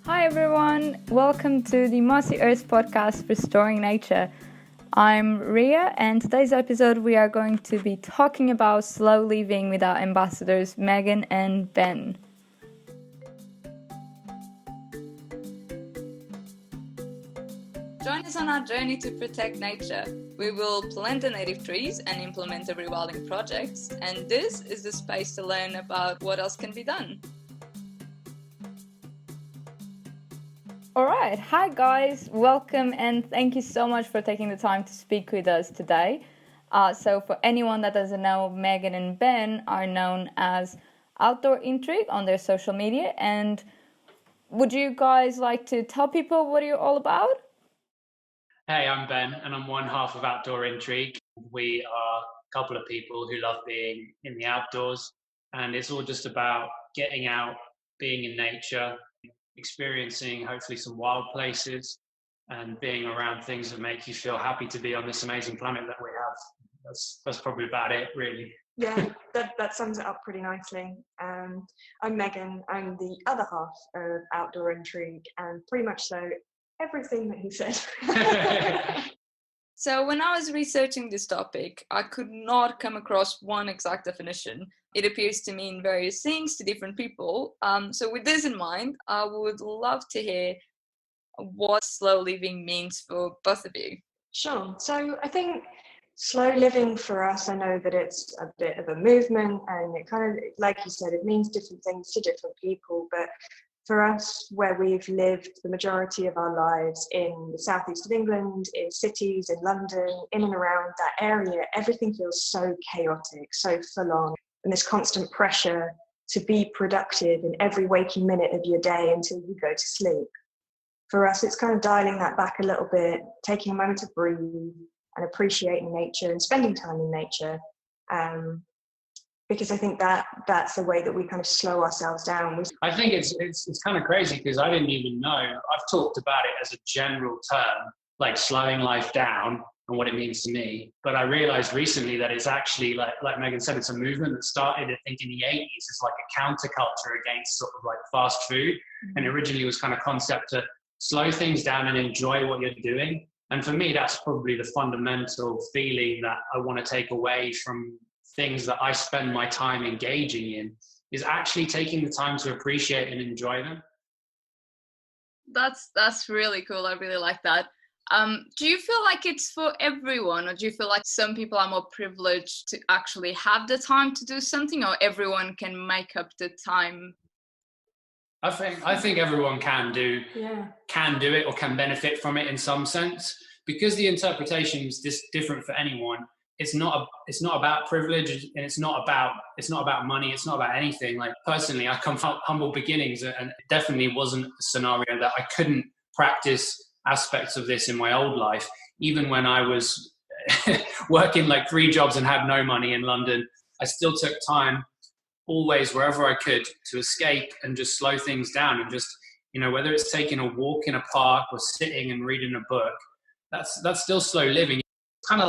Hi everyone, welcome to the Mossy Earth podcast, Restoring Nature. I'm Ria, and today's episode we are going to be talking about slow living with our ambassadors Megan and Ben. Join us on our journey to protect nature. We will plant the native trees and implement the rewilding projects, and this is the space to learn about what else can be done. Alright, hi guys, welcome and thank you so much for taking the time to speak with us today. So for anyone that doesn't know, Megan and Ben are known as Outdoor Intrigue on their social media, and would you guys like to tell people what you're all about? Hey, I'm Ben and I'm one half of Outdoor Intrigue. We are a couple of people who love being in the outdoors, and it's all just about getting out, being in nature, experiencing hopefully some wild places and being around things that make you feel happy to be on this amazing planet that we have. That's probably about it, really. Yeah, that sums it up pretty nicely. I'm Megan. I'm the other half of Outdoor Intrigue, and pretty much so everything that he said. So when I was researching this topic, I could not come across one exact definition. It appears to mean various things to different people. So with this in mind, I would love to hear what slow living means for both of you. Sure. So I think slow living for us, I know that it's a bit of a movement, and it kind of, like you said, it means different things to different people. But for us, where we've lived the majority of our lives in the southeast of England, in cities, in London, in and around that area, everything feels so chaotic, so full on, and this constant pressure to be productive in every waking minute of your day until you go to sleep. For us, it's kind of dialing that back a little bit, taking a moment to breathe and appreciating nature and spending time in nature. Because I think that's the way that we kind of slow ourselves down. I think it's kind of crazy because I didn't even know. I've talked about it as a general term, like slowing life down and what it means to me. But I realized recently that it's actually, like Megan said, it's a movement that started, I think, in the 80s. It's like a counterculture against sort of like fast food. Mm-hmm. And originally was kind of concept to slow things down and enjoy what you're doing. And for me, that's probably the fundamental feeling that I want to take away from things that I spend my time engaging in, is actually taking the time to appreciate and enjoy them. That's really cool. I really like that. Do you feel like it's for everyone, or do you feel like some people are more privileged to actually have the time to do something, or everyone can make up the time? I think everyone can do it or can benefit from it in some sense, because the interpretation is different for anyone. It's not about privilege, and it's not about money. It's not about anything. Like, personally, I come from humble beginnings, and it definitely wasn't a scenario that I couldn't practice aspects of this in my old life. Even when I was working like 3 jobs and had no money in London, I still took time always, wherever I could, to escape and just slow things down. And just, whether it's taking a walk in a park or sitting and reading a book, that's still slow living. It's kind of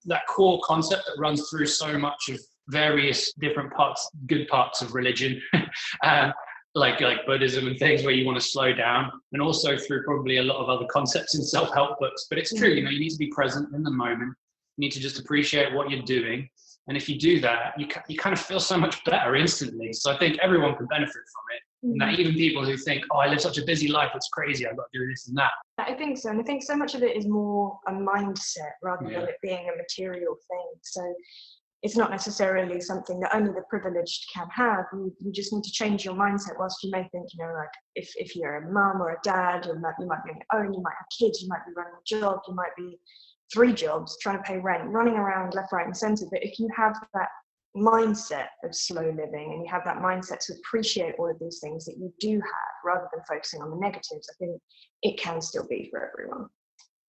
that core concept that runs through so much of various different good parts of religion, like Buddhism and things, where you want to slow down, and also through probably a lot of other concepts in self-help books. But it's true, you need to be present in the moment. You need to just appreciate what you're doing. And if you do that, you kind of feel so much better instantly. So I think everyone can benefit from it. And that even people who think, I live such a busy life, it's crazy, I've got to do this and that. I think so. And I think so much of it is more a mindset rather than it being a material thing. So it's not necessarily something that only the privileged can have. You just need to change your mindset. Whilst you may think, like if you're a mum or a dad, or you might be on your own, you might have kids, you might be running a job, you might be 3 jobs, trying to pay rent, running around left, right and centre. But if you have that mindset of slow living, and you have that mindset to appreciate all of these things that you do have, rather than focusing on the negatives, I think it can still be for everyone.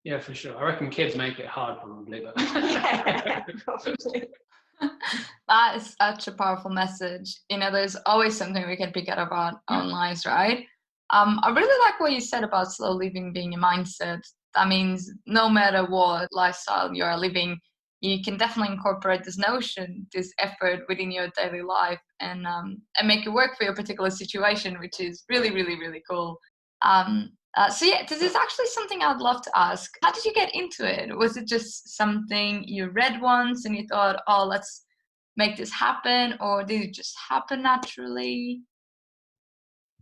Yeah, for sure. I reckon kids make it hard, probably. But yeah, probably. That is such a powerful message. There's always something we can pick up about our own lives, right? I really like what you said about slow living being a mindset. That means no matter what lifestyle you are living, you can definitely incorporate this notion, this effort within your daily life, and make it work for your particular situation, which is really, really, really cool. So yeah, this is actually something I'd love to ask. How did you get into it? Was it just something you read once and you thought, oh, let's make this happen, or did it just happen naturally?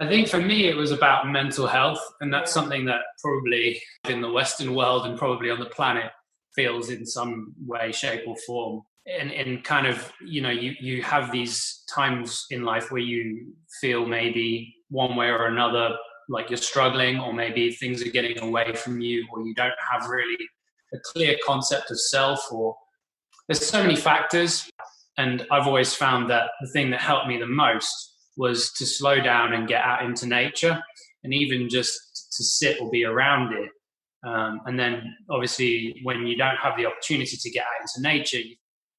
I think for me, it was about mental health, and that's something that probably in the Western world and probably on the planet feels in some way, shape, or form. And kind of, you have these times in life where you feel maybe one way or another like you're struggling, or maybe things are getting away from you, or you don't have really a clear concept of self, or there's so many factors. And I've always found that the thing that helped me the most was to slow down and get out into nature, and even just to sit or be around it. And then obviously when you don't have the opportunity to get out into nature,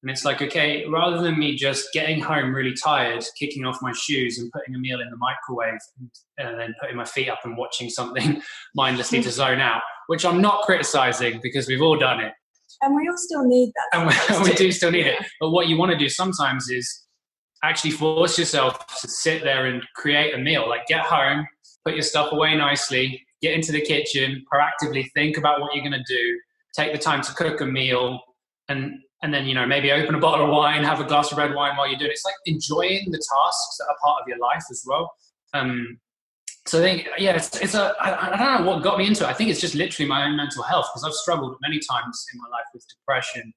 and it's like, okay, rather than me just getting home really tired, kicking off my shoes and putting a meal in the microwave, and then putting my feet up and watching something mindlessly to zone out, which I'm not criticizing because we've all done it. And we all still need that. And we do still need it. But what you want to do sometimes is actually force yourself to sit there and create a meal. Like, get home, put your stuff away nicely, get into the kitchen, proactively think about what you're going to do, take the time to cook a meal, and then, maybe open a bottle of wine, have a glass of red wine while you're doing it. It's like enjoying the tasks that are part of your life as well. So I think, yeah, I don't know what got me into it. I think it's just literally my own mental health, because I've struggled many times in my life with depression,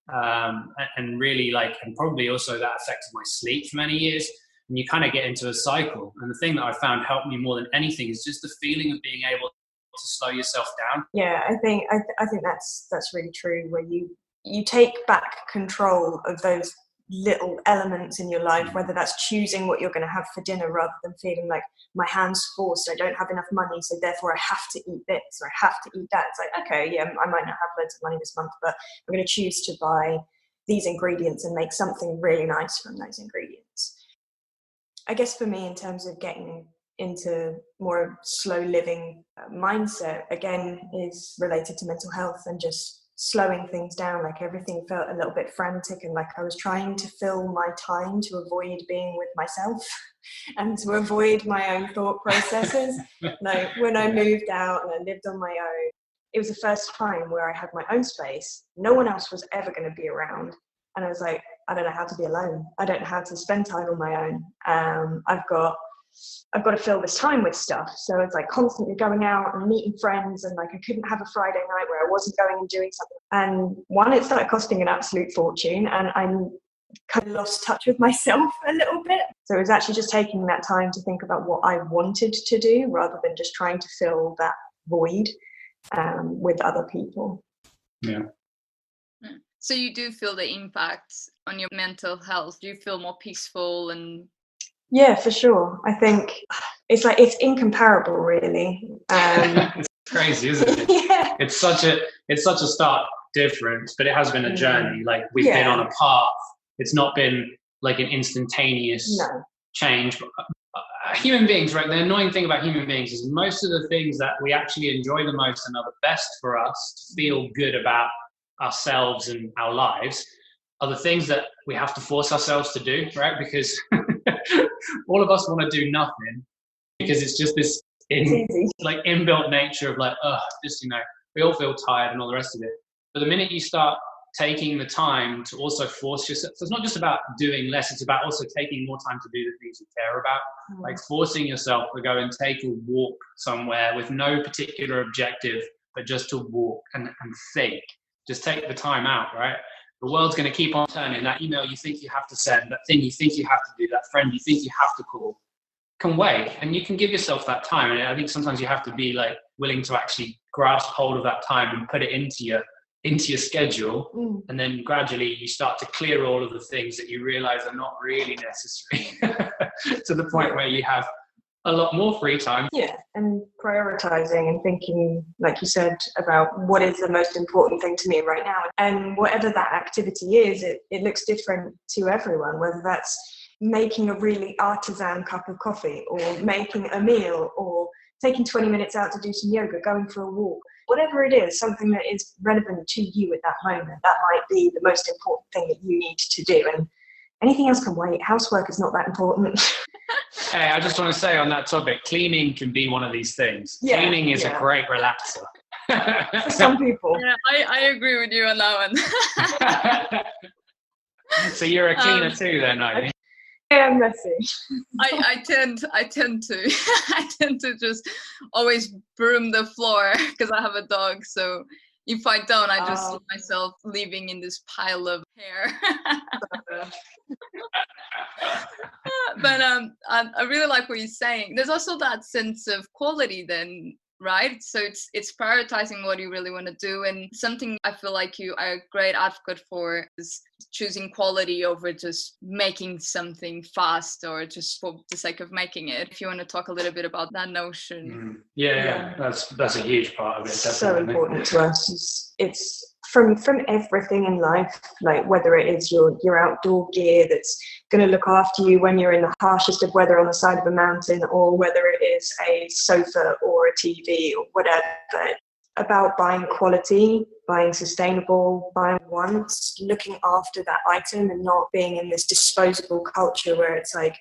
and really and probably also that affected my sleep for many years. And you kind of get into a cycle. And the thing that I found helped me more than anything is just the feeling of being able to slow yourself down. Yeah, I think that's really true, where you take back control of those little elements in your life, whether that's choosing what you're going to have for dinner rather than feeling like my hand's forced, I don't have enough money, so therefore I have to eat this or I have to eat that. It's like, okay, yeah, I might not have loads of money this month, but I'm going to choose to buy these ingredients and make something really nice from those ingredients. I guess for me, in terms of getting into more slow living mindset, again, is related to mental health and just slowing things down. Like, everything felt a little bit frantic, and like I was trying to fill my time to avoid being with myself and to avoid my own thought processes. Like, when I moved out and I lived on my own, it was the first time where I had my own space. No one else was ever going to be around. And I was like, I don't know how to be alone. I don't know how to spend time on my own. I've got to fill this time with stuff. So it's like constantly going out and meeting friends, and like I couldn't have a Friday night where I wasn't going and doing something. And one, it started costing an absolute fortune, and I kind of lost touch with myself a little bit. So it was actually just taking that time to think about what I wanted to do rather than just trying to fill that void with other people. Yeah. So you do feel the impact on your mental health? Do you feel more peaceful? And yeah, for sure. I think it's incomparable, really. It's crazy, isn't it? Yeah. It's such a stark difference, but it has been a journey. Like, we've been on a path. It's not been like an instantaneous change. Human beings, right? The annoying thing about human beings is most of the things that we actually enjoy the most and are the best for us to feel good about ourselves and our lives are the things that we have to force ourselves to do, right? Because all of us want to do nothing, because it's just this inbuilt nature of like, we all feel tired and all the rest of it. But the minute you start taking the time to also force yourself, so it's not just about doing less, it's about also taking more time to do the things you care about. Like forcing yourself to go and take a walk somewhere with no particular objective, but just to walk and think. Just take the time out, right? The world's going to keep on turning. That email you think you have to send, that thing you think you have to do, that friend you think you have to call, can wait. And you can give yourself that time. And I think sometimes you have to be like willing to actually grasp hold of that time and put it into your schedule. And then gradually you start to clear all of the things that you realize are not really necessary to the point where you have a lot more free time. Yeah, and prioritizing and thinking, like you said, about what is the most important thing to me right now. And whatever that activity is, it looks different to everyone, whether that's making a really artisan cup of coffee, or making a meal, or taking 20 minutes out to do some yoga, going for a walk. Whatever it is, something that is relevant to you at that moment, that might be the most important thing that you need to do. And anything else can wait. Housework is not that important. Hey, I just want to say on that topic, cleaning can be one of these things. Yeah, Cleaning is a great relaxer. For some people. Yeah, I agree with you on that one. So you're a cleaner too then, are you? I am messy. I tend to I tend to just always broom the floor because I have a dog. So if I don't, I just see myself living in this pile of hair. But I really like what you're saying. There's also that sense of quality then, right? So it's prioritizing what you really want to do, and something I feel like you are a great advocate for is choosing quality over just making something fast or just for the sake of making it. If you want to talk a little bit about that notion. Yeah. That's a huge part of it. Definitely. So important to us. It's from everything in life, like whether it is your outdoor gear that's going to look after you when you're in the harshest of weather on the side of a mountain, or whether it is a sofa or a TV or whatever. About buying quality, buying sustainable, buying once, looking after that item, and not being in this disposable culture where it's like,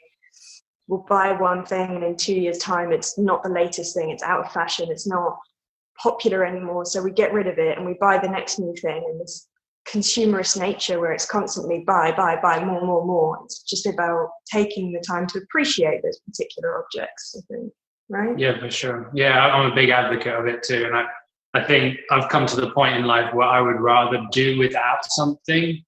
we'll buy one thing and in 2 years' time it's not the latest thing, it's out of fashion, it's not popular anymore, so we get rid of it and we buy the next new thing. And this consumerist nature where it's constantly buy more. It's just about taking the time to appreciate those particular objects, I think, right? Yeah, for sure. Yeah, I'm a big advocate of it too, and I think I've come to the point in life where I would rather do without something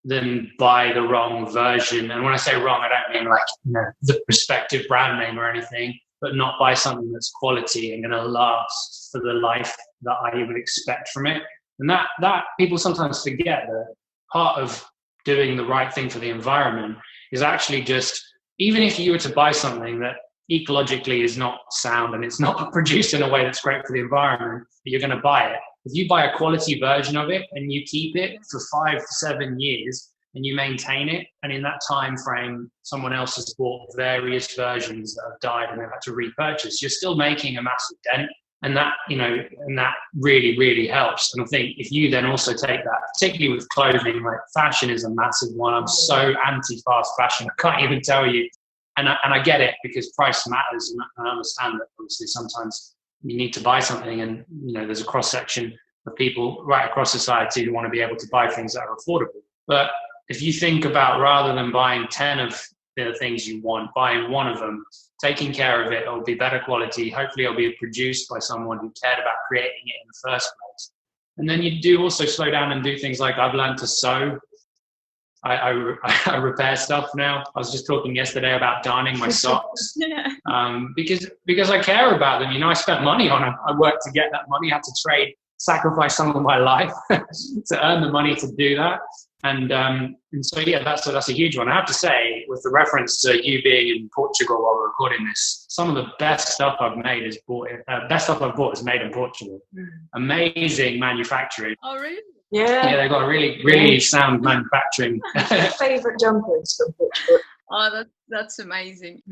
than buy the wrong version. And when I say wrong, I don't mean like, the prospective brand name or anything, but not buy something that's quality and going to last for the life that I would expect from it. And that people sometimes forget that part of doing the right thing for the environment is actually just, even if you were to buy something that ecologically is not sound and it's not produced in a way that's great for the environment, but you're going to buy it. If you buy a quality version of it and you keep it for 5 to 7 years and you maintain it, and in that time frame someone else has bought various versions that have died and they've had to repurchase, you're still making a massive dent. And that, and that really, really helps. And I think if you then also take that, particularly with clothing, like fashion is a massive one. I'm so anti-fast fashion, I can't even tell you. And I get it, because price matters, and I understand that obviously sometimes you need to buy something, and there's a cross section of people right across society who want to be able to buy things that are affordable. But if you think about, rather than buying 10 of the things you want, buying one of them, taking care of it, it'll be better quality. Hopefully it'll be produced by someone who cared about creating it in the first place. And then you do also slow down and do things like, I've learned to sew. I repair stuff now. I was just talking yesterday about darning my socks because I care about them. I spent money on them. I worked to get that money. I had to sacrifice some of my life to earn the money to do that. And so, yeah, that's a huge one. I have to say, with the reference to you being in Portugal while we're recording this, some of the best stuff I've made is bought is made in Portugal. Amazing manufacturing. Oh, really? Yeah, they've got a really, really sound manufacturing. Favorite jumpers from Portugal. Oh, that's amazing.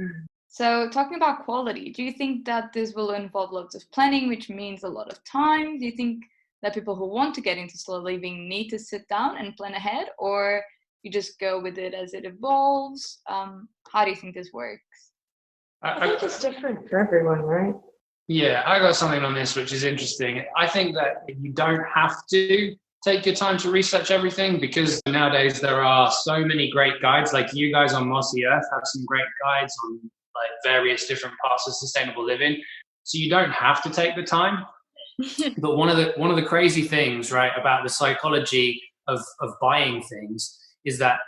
So talking about quality, do you think that this will involve lots of planning, which means a lot of time? Do you think that people who want to get into slow living need to sit down and plan ahead, or you just go with it as it evolves? How do you think this works? I think it's different for everyone, right? Yeah, I got something on this which is interesting. I think that you don't have to take your time to research everything, because nowadays there are so many great guides. Like you guys on Mossy Earth have some great guides on like various different parts of sustainable living. So you don't have to take the time. But one of the crazy things, right, about the psychology of buying things is that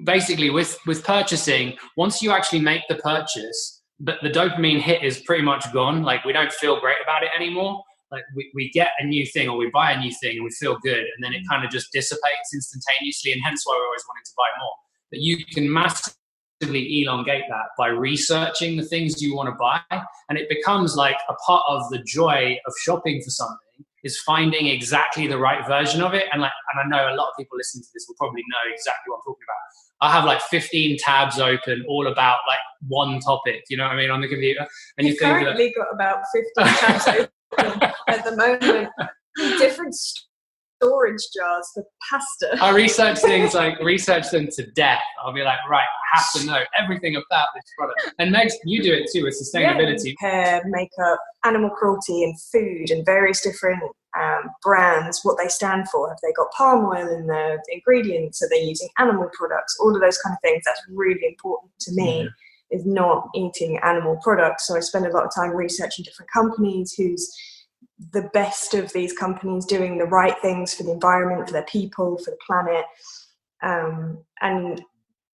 basically with purchasing, once you actually make the purchase, the dopamine hit is pretty much gone. Like, we don't feel great about it anymore. Like we get a new thing, or we buy a new thing and we feel good, and then it kind of just dissipates instantaneously, and hence why we're always wanting to buy more. But you can massively elongate that by researching the things you want to buy, and it becomes like a part of the joy of shopping for something is finding exactly the right version of it. And I know a lot of people listening to this will probably know exactly what I'm talking about. I have like 15 tabs open all about like one topic, you know what I mean, on the computer. And You've currently got about 15 tabs open at the moment, different storage jars for pasta. I research them to death. I'll be like, right, I have to know everything about this product. And Meg, you do it too with sustainability. Hair, makeup, animal cruelty and food and various different brands, what they stand for. Have they got palm oil in their ingredients? Are they using animal products? All of those kind of things. That's really important to me, is not eating animal products. So I spend a lot of time researching different companies, who's the best of these companies doing the right things for the environment, for their people, for the planet. And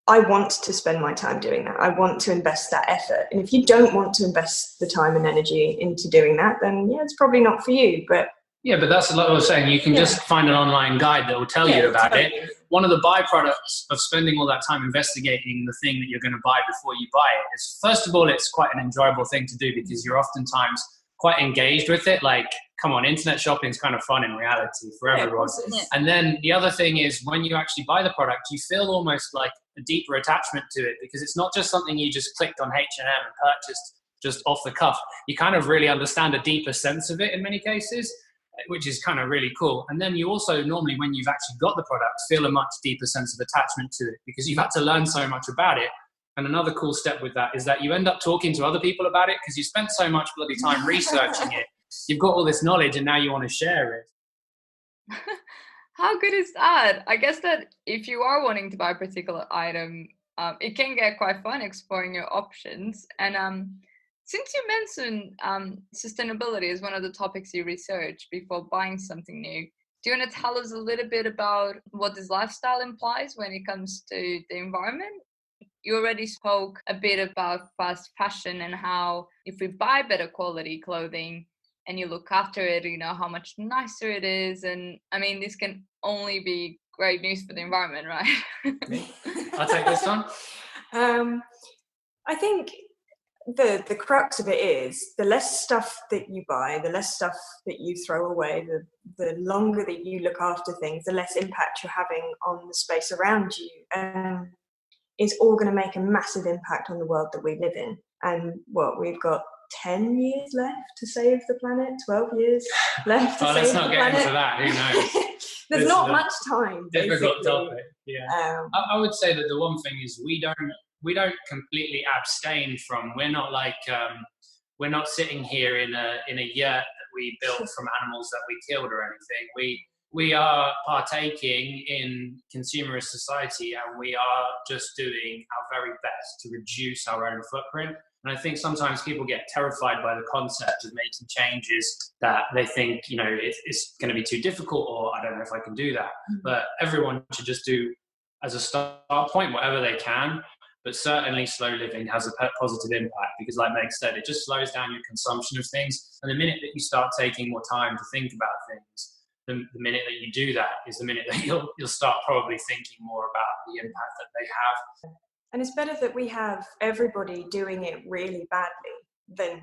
I want to spend my time doing that. I want to invest that effort. And if you don't want to invest the time and energy into doing that, then it's probably not for you. But that's like I was saying. You can just find an online guide that will tell you about it. One of the byproducts of spending all that time investigating the thing that you're going to buy before you buy it is, first of all, it's quite an enjoyable thing to do because you're oftentimes quite engaged with it. Like, come on, internet shopping is kind of fun in reality for everyone. And then the other thing is, when you actually buy the product, you feel almost like a deeper attachment to it, because it's not just something you just clicked on H&M and purchased just off the cuff. You kind of really understand a deeper sense of it in many cases, which is kind of really cool. And then you also normally, when you've actually got the product, feel a much deeper sense of attachment to it because you've had to learn so much about it. And another cool step with that is that you end up talking to other people about it because you spent so much bloody time researching it. You've got all this knowledge and now you want to share it. How good is that? I guess that if you are wanting to buy a particular item, it can get quite fun exploring your options. And since you mentioned sustainability is one of the topics you research before buying something new, do you want to tell us a little bit about what this lifestyle implies when it comes to the environment? You already spoke a bit about fast fashion and how if we buy better quality clothing and you look after it, you know how much nicer it is. And I mean, this can only be great news for the environment, right? I'll take this one. I think the crux of it is, the less stuff that you buy, the less stuff that you throw away, the longer that you look after things, the less impact you're having on the space around you. And it's all going to make a massive impact on the world that we live in. And we've got 10 years left to save the planet, 12 years left to save the planet. Let's not get into that, who knows? There's not much time. Difficult topic, yeah. I would say that the one thing is we don't completely abstain from, we're not like, we're not sitting here in a yurt that we built from animals that we killed or anything. We are partaking in consumerist society, and we are just doing our very best to reduce our own footprint. And I think sometimes people get terrified by the concept of making changes that they think, it's going to be too difficult, or I don't know if I can do that. But everyone should just do, as a start point, whatever they can. But certainly slow living has a positive impact because, like Meg said, it just slows down your consumption of things. And the minute that you start taking more time to think about things, the minute that you do that is the minute that you'll start probably thinking more about the impact that they have. And it's better that we have everybody doing it really badly than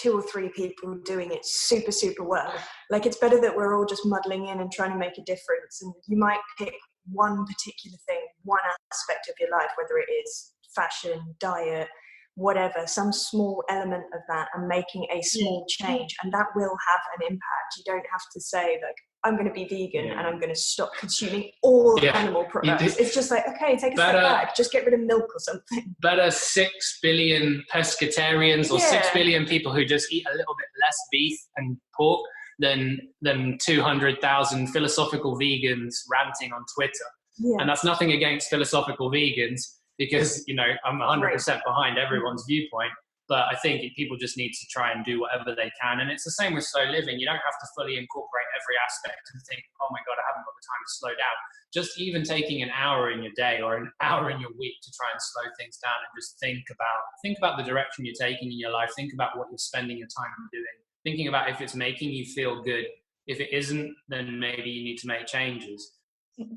2 or 3 people doing it super, super well. Like, it's better that we're all just muddling in and trying to make a difference. And you might pick one particular thing, one aspect of your life, whether it is fashion, diet, whatever, some small element of that, and making a small change, and that will have an impact. You don't have to say, like, I'm going to be vegan and I'm going to stop consuming all animal products. It's just like, okay, take a step back, just get rid of milk or something. Better 6 billion pescatarians or 6 billion people who just eat a little bit less beef and pork than 200,000 philosophical vegans ranting on Twitter. Yeah. And that's nothing against philosophical vegans, because, I'm 100% behind everyone's viewpoint. But I think people just need to try and do whatever they can. And it's the same with slow living. You don't have to fully incorporate every aspect and think, oh my God, I haven't got the time to slow down. Just even taking an hour in your day or an hour in your week to try and slow things down and just think about the direction you're taking in your life. Think about what you're spending your time doing. Thinking about if it's making you feel good. If it isn't, then maybe you need to make changes.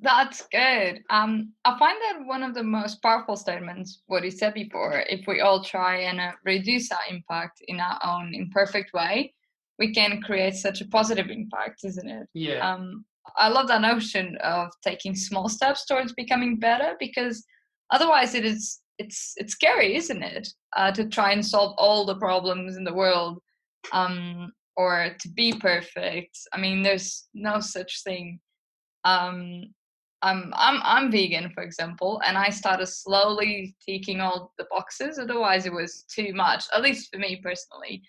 That's good. I find that one of the most powerful statements, what you said before, if we all try and reduce our impact in our own imperfect way, we can create such a positive impact, isn't it? Yeah. I love that notion of taking small steps towards becoming better, because otherwise it's scary, isn't it? To try and solve all the problems in the world, or to be perfect. I mean, there's no such thing I'm vegan, for example, and I started slowly ticking all the boxes. Otherwise, it was too much, at least for me personally.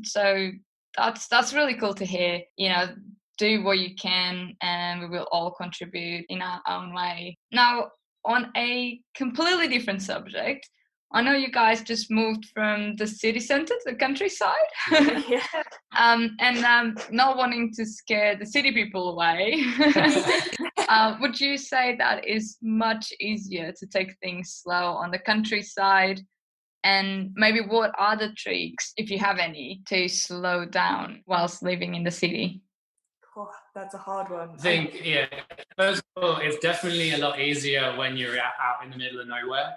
So that's really cool to hear. Do what you can, and we will all contribute in our own way. Now, on a completely different subject, I know you guys just moved from the city centre to the countryside. Yeah. And not wanting to scare the city people away, would you say that is much easier to take things slow on the countryside? And maybe what are the tricks, if you have any, to slow down whilst living in the city? Oh, that's a hard one. I think, yeah, first of all, it's definitely a lot easier when you're out in the middle of nowhere.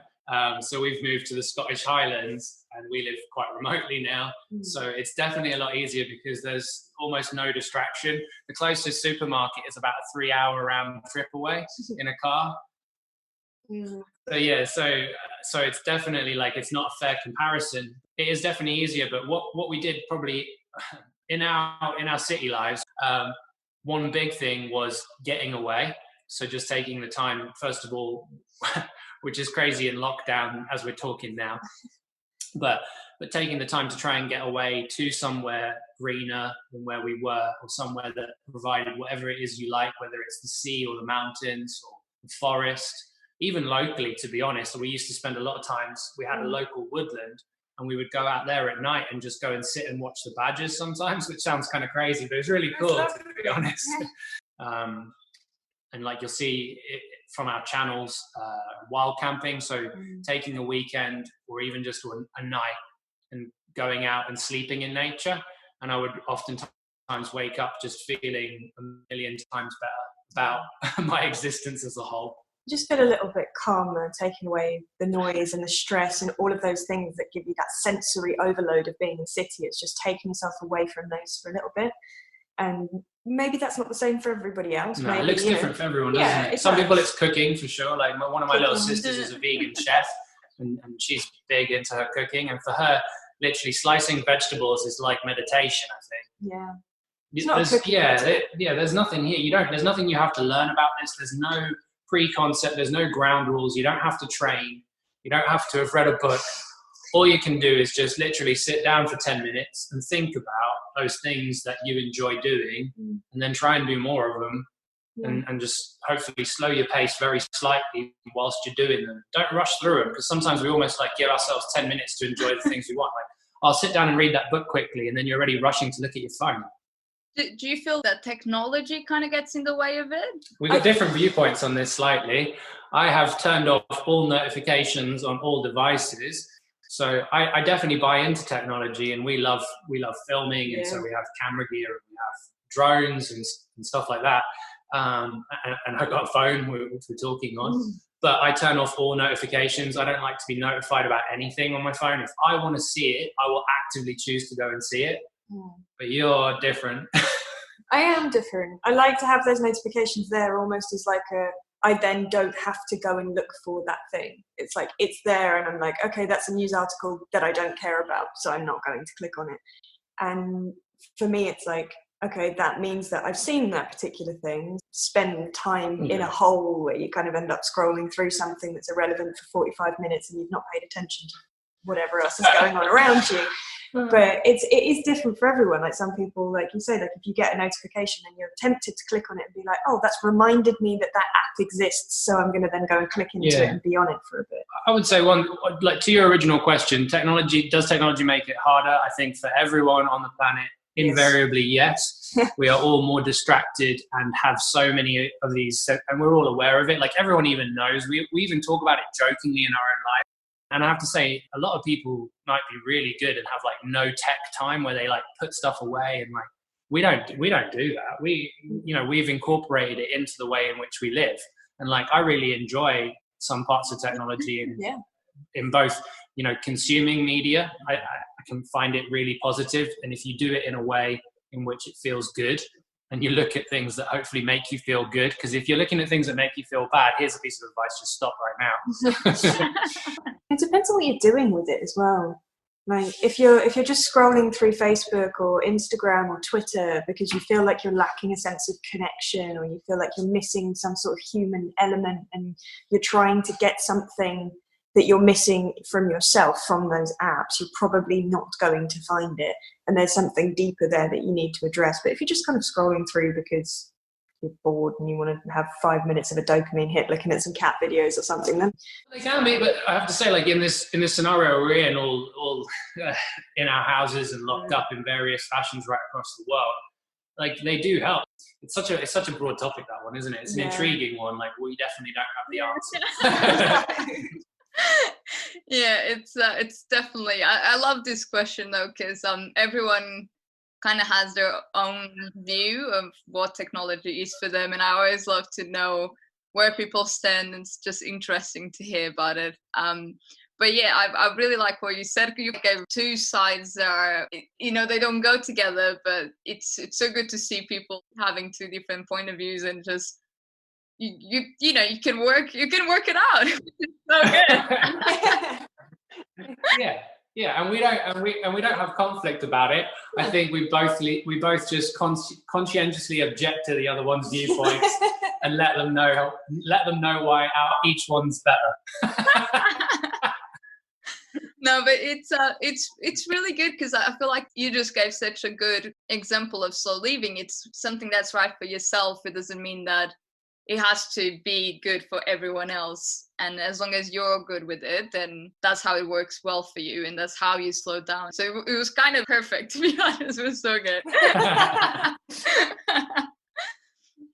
So we've moved to the Scottish Highlands and we live quite remotely now. So it's definitely a lot easier because there's almost no distraction. The closest supermarket is about a 3-hour round trip away in a car. So yeah, so it's definitely like, it's not a fair comparison. It is definitely easier, but what we did probably in our city lives, one big thing was getting away. So just taking the time, first of all, which is crazy in lockdown as we're talking now, but taking the time to try and get away to somewhere greener than where we were, or somewhere that provided whatever it is you like, whether it's the sea or the mountains or the forest, even locally, to be honest. We used to spend a lot of times, we had a local woodland, and we would go out there at night and just go and sit and watch the badgers sometimes, which sounds kind of crazy, but it was really cool, to be honest. And like you'll see it from our channels, wild camping, so taking a weekend or even just a night and going out and sleeping in nature. And I would oftentimes wake up just feeling a million times better about my existence as a whole. Just feel a little bit calmer, taking away the noise and the stress and all of those things that give you that sensory overload of being in the city. It's just taking yourself away from those for a little bit. And maybe that's not the same for everybody else. No, maybe, it looks different for everyone, doesn't it? Some people it's cooking, for sure. Like one of my little sisters is a vegan chef, and she's big into her cooking. And for her, literally slicing vegetables is like meditation, I think. Yeah. There's nothing here. There's nothing you have to learn about this. There's no pre-concept. There's no ground rules. You don't have to train. You don't have to have read a book. All you can do is just literally sit down for 10 minutes and think about those things that you enjoy doing, and then try and do more of them, and just hopefully slow your pace very slightly whilst you're doing them. Don't rush through them, because sometimes we almost like give ourselves 10 minutes to enjoy the things we want. Like, I'll sit down and read that book quickly, and then you're already rushing to look at your phone. Do you feel that technology kind of gets in the way of it? We've got different viewpoints on this slightly. I have turned off all notifications on all devices. So I definitely buy into technology, and we love filming, and so we have camera gear, and we have drones and stuff like that. And I've got a phone which we're talking on. But I turn off all notifications. I don't like to be notified about anything on my phone. If I want to see it, I will actively choose to go and see it. But you're different. I am different. I like to have those notifications there almost as like I then don't have to go and look for that thing. It's like, it's there, and I'm like, okay, that's a news article that I don't care about, so I'm not going to click on it. And for me, it's like, okay, that means that I've seen that particular thing. Spend time in a hole where you kind of end up scrolling through something that's irrelevant for 45 minutes and you've not paid attention to whatever else is going on around you. But it is different for everyone. Like some people, like you say, like if you get a notification and you're tempted to click on it and be like, oh, that's reminded me that app exists, so I'm going to then go and click into it and be on it for a bit. I would say to your original question, does technology make it harder? I think for everyone on the planet, invariably yes. We are all more distracted and have so many of these, and we're all aware of it. Like everyone even knows. We even talk about it jokingly in our own life. And I have to say, a lot of people might be really good and have like no tech time where they like put stuff away, and like we don't do that. We've incorporated it into the way in which we live, and like I really enjoy some parts of technology in both consuming media. I can find it really positive, and if you do it in a way in which it feels good, and you look at things that hopefully make you feel good, because if you're looking at things that make you feel bad, here's a piece of advice: just stop right now. It depends on what you're doing with it as well. Like if you're just scrolling through Facebook or Instagram or Twitter because you feel like you're lacking a sense of connection, or you feel like you're missing some sort of human element, and you're trying to get something that you're missing from yourself from those apps, you're probably not going to find it. And there's something deeper there that you need to address. But if you're just kind of scrolling through because you're bored and you want to have 5 minutes of a dopamine hit looking at some cat videos or something, then they can be. But I have to say, like in this scenario we're in, all in our houses and locked up in various fashions right across the world, like they do help. It's such a broad topic, that one, isn't it? It's an intriguing one. Like we definitely don't have the answer. Yeah, it's definitely. I love this question though, because everyone kind of has their own view of what technology is for them, and I always love to know where people stand. It's just interesting to hear about it. But yeah, I really like what you said. You gave two sides that are, they don't go together, but it's so good to see people having two different point of views, and just you can work it out. It's so good. Yeah, and we don't have conflict about it. I think we both just conscientiously object to the other one's viewpoints and let them know why each one's better. No, but it's really good, because I feel like you just gave such a good example of slow living. It's something that's right for yourself. It doesn't mean that it has to be good for everyone else, and as long as you're good with it, then that's how it works well for you, and that's how you slow down. So it was kind of perfect, to be honest. It was so good.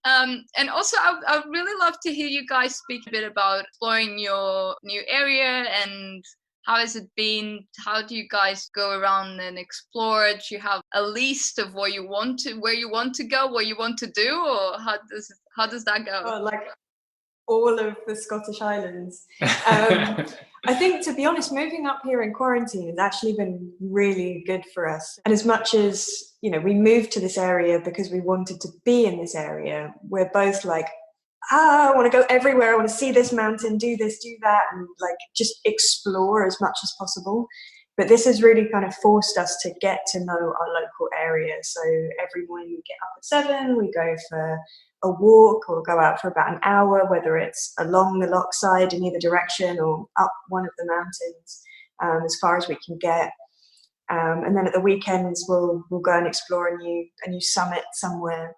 And also I'd really love to hear you guys speak a bit about exploring your new area, and how has it been? How do you guys go around and explore? Do you have a list of where you want to go, what you want to do, or how does that go? Oh, like all of the Scottish Islands. I think, to be honest, moving up here in quarantine has actually been really good for us. And as much as, we moved to this area because we wanted to be in this area, we're both like, I want to go everywhere. I want to see this mountain, do this, do that, and like just explore as much as possible. But this has really kind of forced us to get to know our local area. So every morning we get up at 7, we go for a walk or go out for about an hour, whether it's along the loch side in either direction or up one of the mountains, as far as we can get. And then at the weekends we'll go and explore a new summit somewhere.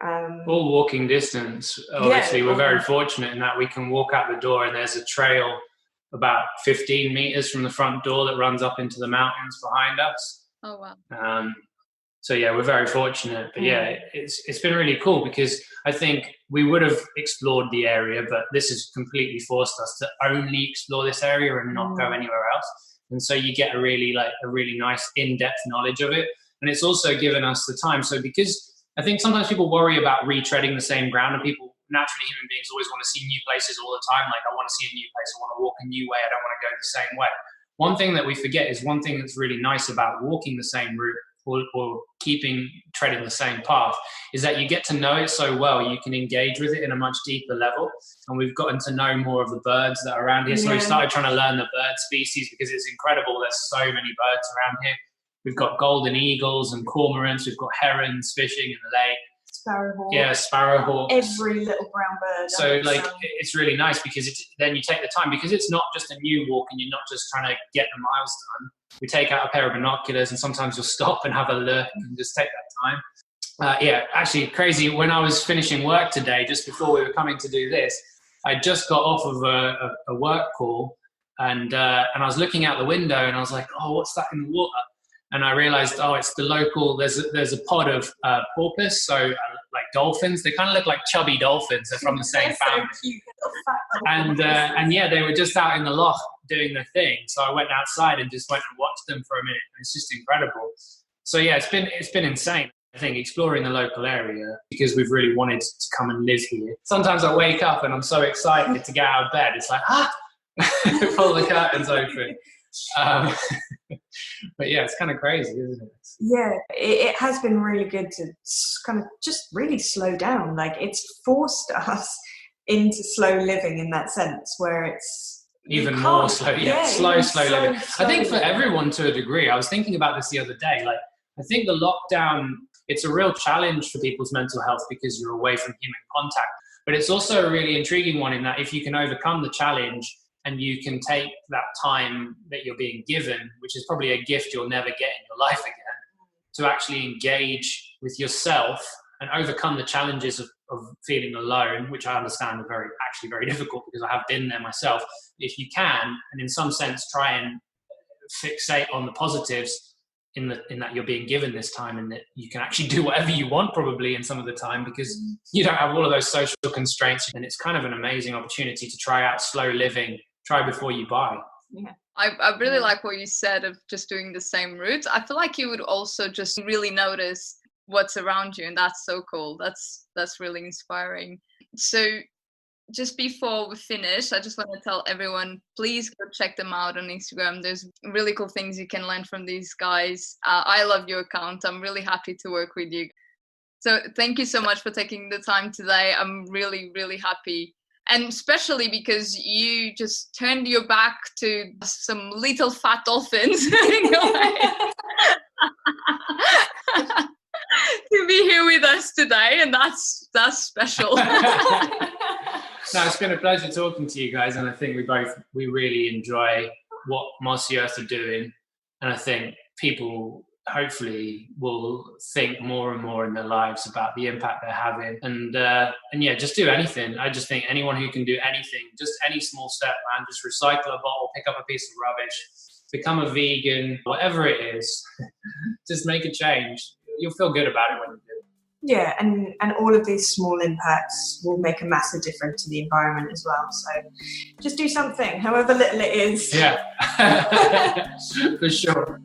All walking distance. Obviously, we're very fortunate in that we can walk out the door and there's a trail about 15 meters from the front door that runs up into the mountains behind us. Oh wow. So yeah, we're very fortunate. But yeah, it's been really cool, because I think we would have explored the area, but this has completely forced us to only explore this area and not go anywhere else. And so you get a really nice in-depth knowledge of it. And it's also given us the time. So because I think sometimes people worry about retreading the same ground, and people, naturally, human beings always want to see new places all the time. Like, I want to see a new place, I want to walk a new way, I don't want to go the same way. One thing that we forget is one thing that's really nice about walking the same route or treading the same path is that you get to know it so well, you can engage with it in a much deeper level. And we've gotten to know more of the birds that are around here. So we started trying to learn the bird species, because it's incredible. There's so many birds around here. We've got golden eagles and cormorants. We've got herons fishing in the lake. Sparrowhawks. Yeah, sparrowhawks. Every little brown bird. So it's really nice, because then you take the time, because it's not just a new walk and you're not just trying to get the miles done. We take out a pair of binoculars, and sometimes you'll stop and have a look and just take that time. Actually crazy. When I was finishing work today, just before we were coming to do this, I just got off of a work call, and I was looking out the window and I was like, oh, what's that in the water? And I realized, it's the local, there's a pod of porpoise, so like dolphins. They kind of look like chubby dolphins. They're from the same family. So cute. And they were just out in the loch doing their thing. So I went outside and just went and watched them for a minute. And it's just incredible. So yeah, it's been insane. I think exploring the local area, because we've really wanted to come and live here. Sometimes I wake up and I'm so excited to get out of bed. It's like, pull the curtains open. But yeah, it's kind of crazy, isn't it? Yeah, it has been really good to kind of just really slow down. Like, it's forced us into slow living in that sense, where it's, even more slow. Slow living. Slow I think for living. everyone to a degree. I was thinking about this the other day. Like, I think the lockdown, it's a real challenge for people's mental health because you're away from human contact. But it's also a really intriguing one in that if you can overcome the challenge and you can take that time that you're being given, which is probably a gift you'll never get in your life again, to actually engage with yourself and overcome the challenges of feeling alone, which I understand are very difficult because I have been there myself. If you can, and in some sense try and fixate on the positives in that you're being given this time, and that you can actually do whatever you want probably in some of the time because you don't have all of those social constraints, and it's kind of an amazing opportunity to try out slow living, try before you buy. Yeah. I really like what you said of just doing the same route. I feel like you would also just really notice what's around you, and that's so cool. That's really inspiring. So just before we finish, I just want to tell everyone, please go check them out on Instagram. There's really cool things you can learn from these guys. I love your account. I'm really happy to work with you. So thank you so much for taking the time today. I'm really, really happy. And especially because you just turned your back to some little fat dolphins to be here with us today, and that's special. No, it's been a pleasure talking to you guys, and I think we really enjoy what Mossy Earth are doing, and I think people hopefully will think more and more in their lives about the impact they're having, and yeah, just do anything. I just think anyone who can do anything, just any small step, man, just recycle a bottle, pick up a piece of rubbish, become a vegan, whatever it is, just make a change. You'll feel good about it when you do. Yeah, and all of these small impacts will make a massive difference to the environment as well. So just do something, however little it is. Yeah, for sure.